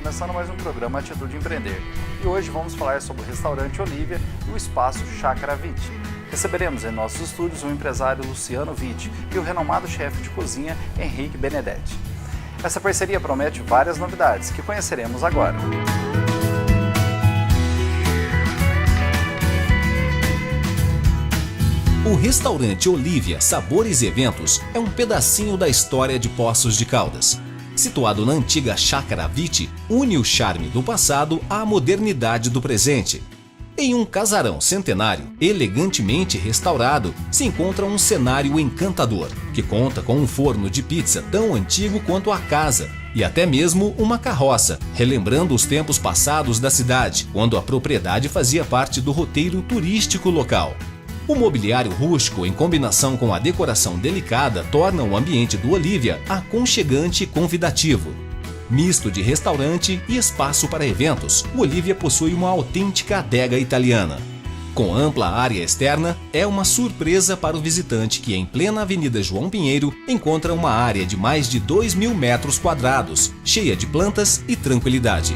começando mais um programa Atitude Empreender. E hoje vamos falar sobre o restaurante Olívia e o espaço Chácara Vitti. Receberemos em nossos estúdios o empresário Luciano Vitti e o renomado chefe de cozinha Henrique Benedetti. Essa parceria promete várias novidades que conheceremos agora. O restaurante Olívia Sabores e Eventos é um pedacinho da história de Poços de Caldas. Situado na antiga Chácara Vitti, une o charme do passado à modernidade do presente. Em um casarão centenário, elegantemente restaurado, se encontra um cenário encantador, que conta com um forno de pizza tão antigo quanto a casa, e até mesmo uma carroça, relembrando os tempos passados da cidade, quando a propriedade fazia parte do roteiro turístico local. O mobiliário rústico, em combinação com a decoração delicada, torna o ambiente do Olívia aconchegante e convidativo. Misto de restaurante e espaço para eventos, o Olívia possui uma autêntica adega italiana. Com ampla área externa, é uma surpresa para o visitante que, em plena Avenida João Pinheiro, encontra uma área de mais de 2.000 metros quadrados, cheia de plantas e tranquilidade.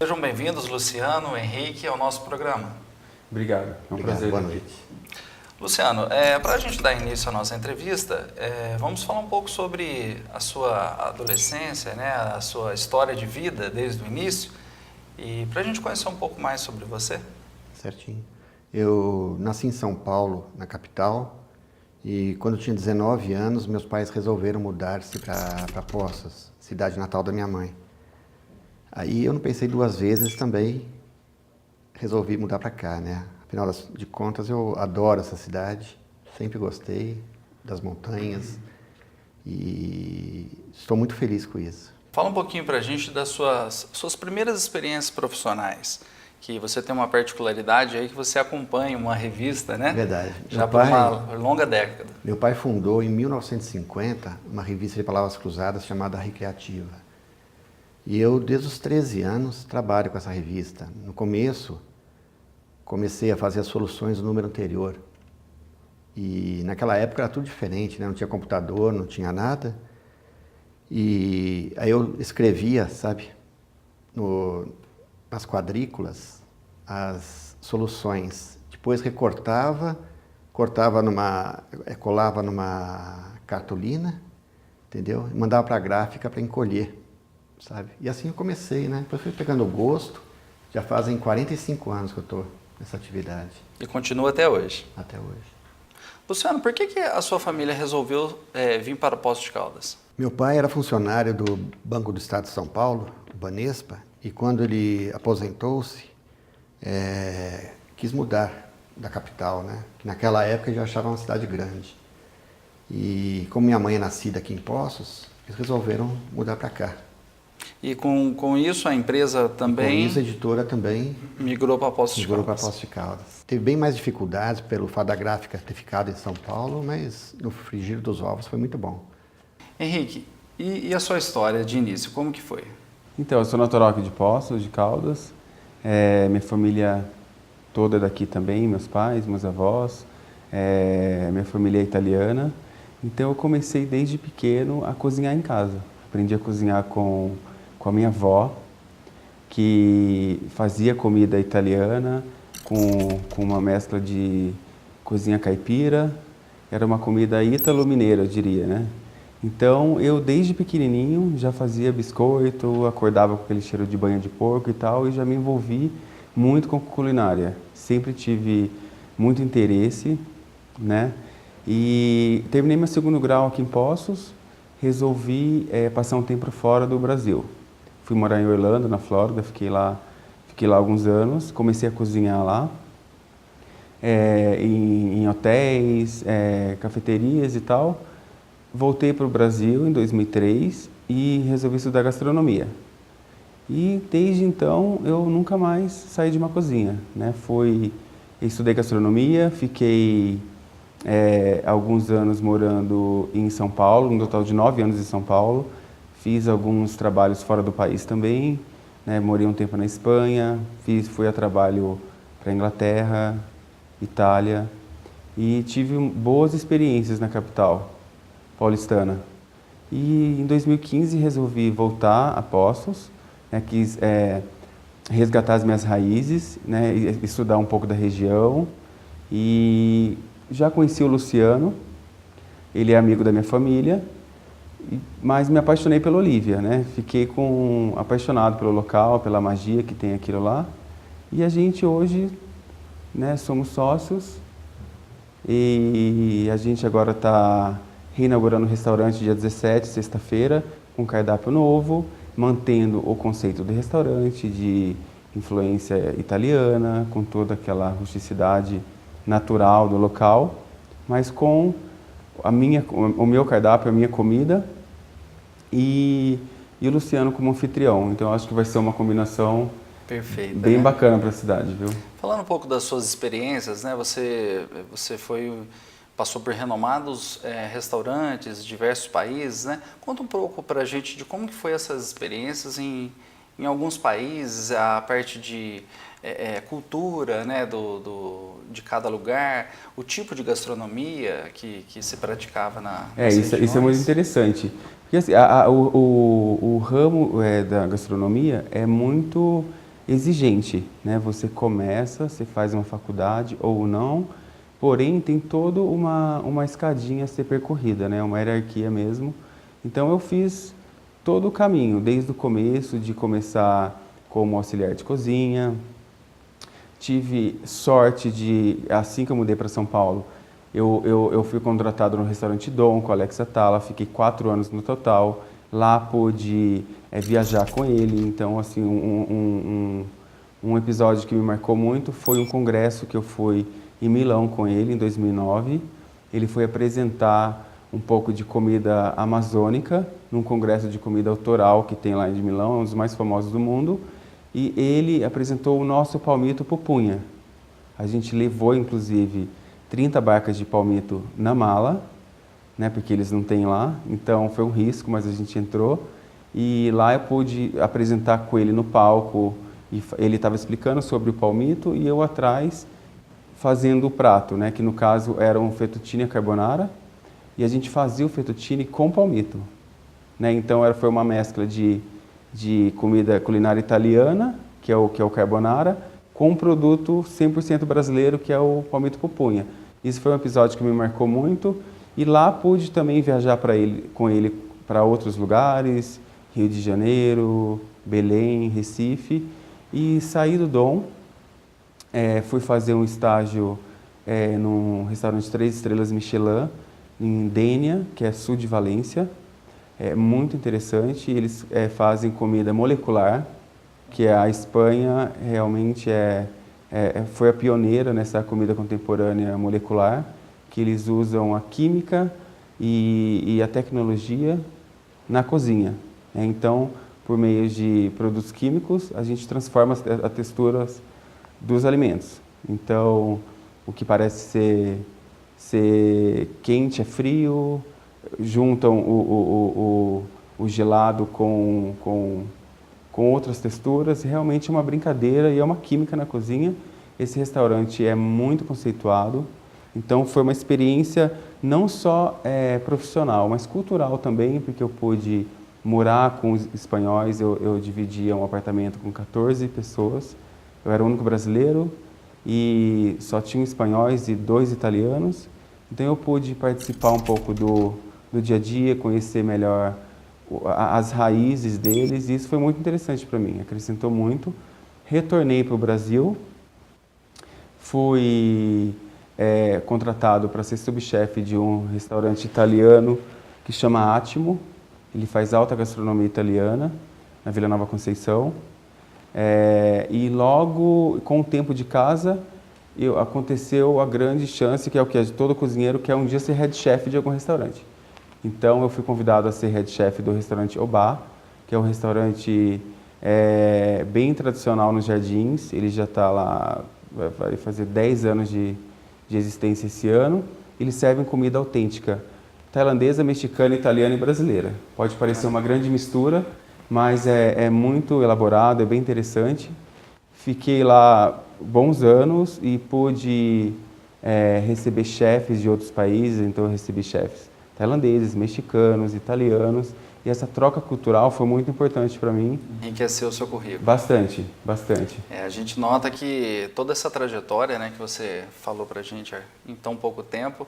Sejam bem-vindos, Luciano, Henrique, ao nosso programa. Obrigado, é um prazer. Boa noite. Luciano, para a gente dar início à nossa entrevista, vamos falar um pouco sobre a sua adolescência, né, a sua história de vida desde o início, e para a gente conhecer um pouco mais sobre você. Certinho. Eu nasci em São Paulo, na capital, e quando eu tinha 19 anos, meus pais resolveram mudar-se para Poços, cidade natal da minha mãe. Aí eu não pensei duas vezes também, resolvi mudar para cá, né? Afinal de contas, eu adoro essa cidade, sempre gostei das montanhas e estou muito feliz com isso. Fala um pouquinho para a gente das suas primeiras experiências profissionais, que você tem uma particularidade aí que você acompanha uma revista, né? Verdade. Já por uma longa década. Meu pai fundou em 1950 uma revista de palavras cruzadas chamada Recreativa. E eu, desde os 13 anos, trabalho com essa revista. No começo, comecei a fazer as soluções do número anterior. E naquela época era tudo diferente, né? Não tinha computador, não tinha nada. E aí eu escrevia, sabe, nas quadrículas, as soluções. Depois recortava, colava numa cartolina, entendeu? E mandava para a gráfica para encolher. Sabe? E assim eu comecei, né? Depois fui pegando gosto, já fazem 45 anos que eu estou nessa atividade. E continua até hoje? Até hoje. Luciano, por que a sua família resolveu vir para Poços de Caldas? Meu pai era funcionário do Banco do Estado de São Paulo, o Banespa, e quando ele aposentou-se, quis mudar da capital, né? Que naquela época ele já achava uma cidade grande. E como minha mãe é nascida aqui em Poços, eles resolveram mudar para cá. E com isso a empresa também... Com isso a editora também... Migrou para Poços de Caldas. Migrou para Poços de Caldas. Teve bem mais dificuldades pelo fato da gráfica ter ficado em São Paulo, mas no frigir dos ovos foi muito bom. Henrique, e a sua história de início, como que foi? Então, eu sou natural aqui de Poços de Caldas. Minha família toda é daqui também, meus pais, meus avós. Minha família é italiana. Então eu comecei desde pequeno a cozinhar em casa. Aprendi a cozinhar com a minha avó, que fazia comida italiana com uma mescla de cozinha caipira. Era uma comida ítalo-mineira, eu diria, né? Então, eu desde pequenininho já fazia biscoito, acordava com aquele cheiro de banha de porco e tal, e já me envolvi muito com culinária. Sempre tive muito interesse, né? E terminei meu segundo grau aqui em Poços, resolvi passar um tempo fora do Brasil. Fui morar em Orlando, na Flórida, fiquei lá alguns anos, comecei a cozinhar lá, em hotéis, cafeterias e tal. Voltei para o Brasil em 2003 e resolvi estudar gastronomia. E desde então eu nunca mais saí de uma cozinha, né? Estudei gastronomia, fiquei alguns anos morando em São Paulo, um total de 9 anos em São Paulo. Fiz alguns trabalhos fora do país também, né? Morei um tempo na Espanha, fui a trabalho para a Inglaterra, Itália. e tive boas experiências na capital paulistana. E em 2015 resolvi voltar a Poços, né, quis resgatar as minhas raízes, né, estudar um pouco da região. E já conheci o Luciano, ele é amigo da minha família, mas me apaixonei pela Olívia, né? Fiquei apaixonado pelo local, pela magia que tem aquilo lá. E a gente hoje, né, somos sócios e a gente agora está reinaugurando o restaurante dia 17, sexta-feira, com cardápio novo, mantendo o conceito do restaurante, de influência italiana, com toda aquela rusticidade natural do local, mas com o meu cardápio, a minha comida e o Luciano como anfitrião. Então, eu acho que vai ser uma combinação perfeita, bem né? bacana para a cidade, viu? Falando um pouco das suas experiências, né? Você passou por renomados restaurantes, diversos países, né? Conta um pouco para a gente de como que foi essas experiências em alguns países, a parte de cultura, né? de cada lugar, o tipo de gastronomia que se praticava nas isso é muito interessante. Porque assim, o ramo da gastronomia é muito exigente, né? Você começa, você faz uma faculdade ou não, porém tem toda uma escadinha a ser percorrida, né? Uma hierarquia mesmo. Então eu fiz todo o caminho, desde o começo, de começar como auxiliar de cozinha. Tive sorte de, assim que eu mudei para São Paulo, eu fui contratado no restaurante Dom, com o Alex Atala, fiquei 4 anos no total. Lá pude viajar com ele, então assim, um episódio que me marcou muito foi um congresso que eu fui em Milão com ele, em 2009. Ele foi apresentar um pouco de comida amazônica, num congresso de comida autoral que tem lá em Milão, um dos mais famosos do mundo. E ele apresentou o nosso palmito pupunha. A gente levou, inclusive, 30 barcas de palmito na mala, né, porque eles não têm lá, então foi um risco, mas a gente entrou. E lá eu pude apresentar com ele no palco, e ele estava explicando sobre o palmito e eu atrás fazendo o prato, né, que no caso era um fettuccine carbonara, e a gente fazia o fettuccine com palmito, né, então foi uma mescla de comida culinária italiana, que é o carbonara, com um produto 100% brasileiro, que é o palmito pupunha. Isso foi um episódio que me marcou muito, e lá pude também viajar com ele para outros lugares, Rio de Janeiro, Belém, Recife, e saí do Dom, fui fazer um estágio num restaurante 3 estrelas Michelin, em Dénia, que é sul de Valência. É muito interessante, eles fazem comida molecular, que a Espanha realmente foi a pioneira nessa comida contemporânea molecular, que eles usam a química e a tecnologia na cozinha. Então, por meio de produtos químicos, a gente transforma as texturas dos alimentos. Então, o que parece ser quente é frio, juntam o gelado com outras texturas, realmente é uma brincadeira e é uma química na cozinha. Esse restaurante é muito conceituado, então foi uma experiência não só profissional, mas cultural também, porque eu pude morar com os espanhóis, eu dividia um apartamento com 14 pessoas, eu era o único brasileiro e só tinha espanhóis e 2 italianos, então eu pude participar um pouco do dia a dia, conhecer melhor as raízes deles, e isso foi muito interessante para mim, acrescentou muito. Retornei para o Brasil, fui contratado para ser subchefe de um restaurante italiano que chama Attimo, ele faz alta gastronomia italiana, na Vila Nova Conceição, e logo com o tempo de casa, aconteceu a grande chance, que é o que é de todo cozinheiro, que é um dia ser head chef de algum restaurante. Então eu fui convidado a ser head chef do restaurante Obá, que é um restaurante bem tradicional nos Jardins. Ele já está lá, vai fazer 10 anos de existência esse ano. Eles servem comida autêntica, tailandesa, mexicana, italiana e brasileira. Pode parecer uma grande mistura, mas é muito elaborado, é bem interessante. Fiquei lá bons anos e pude receber chefes de outros países, então eu recebi chefes tailandeses, mexicanos, italianos, e essa troca cultural foi muito importante para mim. Enriqueceu o seu currículo. Bastante, bastante. A gente nota que toda essa trajetória, né, que você falou pra gente em tão pouco tempo,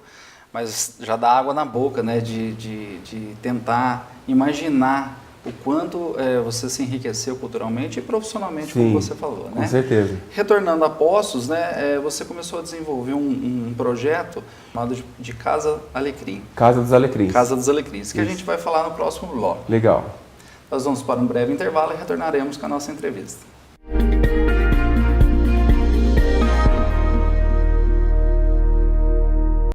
mas já dá água na boca, né, de tentar imaginar o quanto você se enriqueceu culturalmente e profissionalmente, Sim, como você falou, né? Com certeza. Retornando a Poços, né, você começou a desenvolver um projeto chamado de Casa Alecrim. Casa dos Alecrins. Casa dos Alecrins, que Isso. a gente vai falar no próximo bloco. Legal. Nós vamos para um breve intervalo e retornaremos com a nossa entrevista.